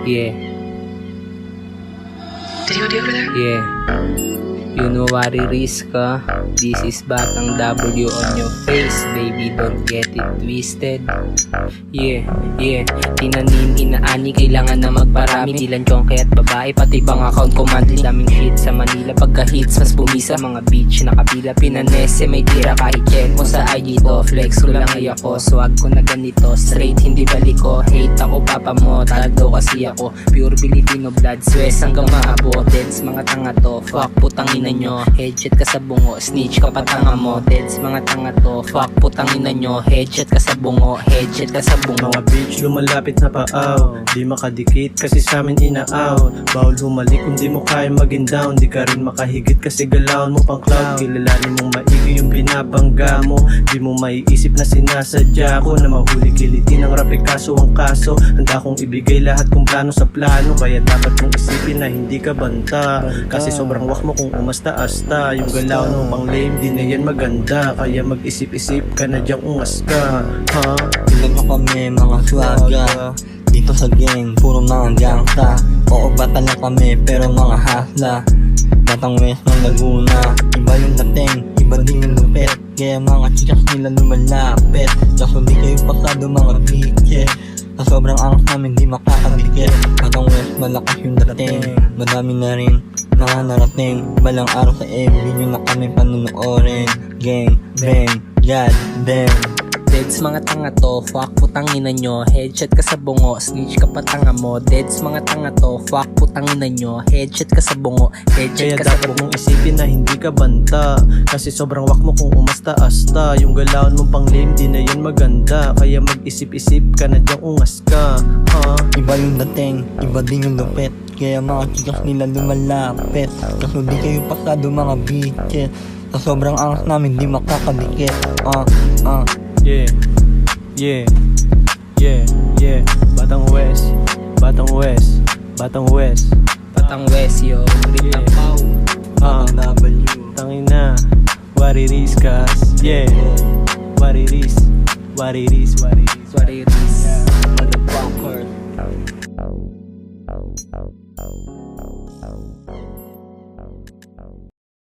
Yeah. Did you over there? Yeah. You know what it is ka? This is Batang W on your face, baby, don't get it twisted. Yeah, yeah. Tinanim, inaani, kailangan na magparami. Dilan chonke at babae, pati bang account ko monthly. Daming hit sa Manila, pagka hits mas bumisa. Mga beach, nakapila, pinanese, may tira kahit check mo sa IG to. Flex ko lang ay ako, swag ko na ganito. Straight, hindi baliko, hate ako, papa mo. Tado kasi ako, pure Filipino blood, Suez hanggang maabot. Deads, mga tanga to, fuck putang ina nyo. Headshot ka sa bungo, snitch ka pa tanga mo. Deads, mga tanga to, fuck putang ina nyo. Headshot ka sa bungo, headshot ka sa bungo. Mga bitch lumalapit na paaw, di makadikit kasi sa amin ina-out. Bawal humalik kung di mo kaya maging down. Di ka rin makahigit kasi galawin mo pang cloud. Kilalanin mong maigi yung binabangga mo. Di mo maiisip na sinasadya ko na mahuli kilitin ng rape kaso ang kaso. Handa kong ibigay lahat kung plano sa plano. Kaya dapat mong isipin na hindi ka banta, kasi sobrang wak mo kung umasta-asta. Yung galaw mo pang lame, di na yan maganda. Kaya mag-isip-isip ka na dyang ungas ka, ha? Ilan mo kami mga swaga dito sa gang, puro mga gangsta. Oo, bata lang kami pero mga hasla. Batang West ng Laguna, iba yung dating, iba din yung lupit. Kaya mga chikas nila lumalapit, kaso di kayo pasado mga bitches. Sa sobrang angas namin di makakadikit. Batang West malakas yung dating, madami na rin mga narating. Balang araw sa MV nyo na kami panunuorin. Gang, bang, god damn. Deads, mga tanga to, fuck putang ina nyo. Headshot ka sa bungo, snitch ka pa tanga mo. Deads, mga tanga to, fuck putang ina nyo. Headshot ka sa bungo, headshot Kaya ka sa dapat bungo. mong isipin na hindi ka banta, kasi sobrang wak mo kung umasta-asta. Yung galawan mong pang lame, di na yan maganda. Kaya mag-isip-isip ka na dyang ungas ka, ha? Iba yung dating, iba din yung lupit. Kaya mga chikas nila lumalapit, kaso di kayo pasado mga bitches. Sa sobrang angas namin di makakadikit. Yeah, yeah, yeah, yeah. Batang West, Batang West, Batang West. Patang West, yo, grip ng pau. W. Tangina, what it is, cuz, yeah. What it is, what it is, what it is. What it is. Motherfucker.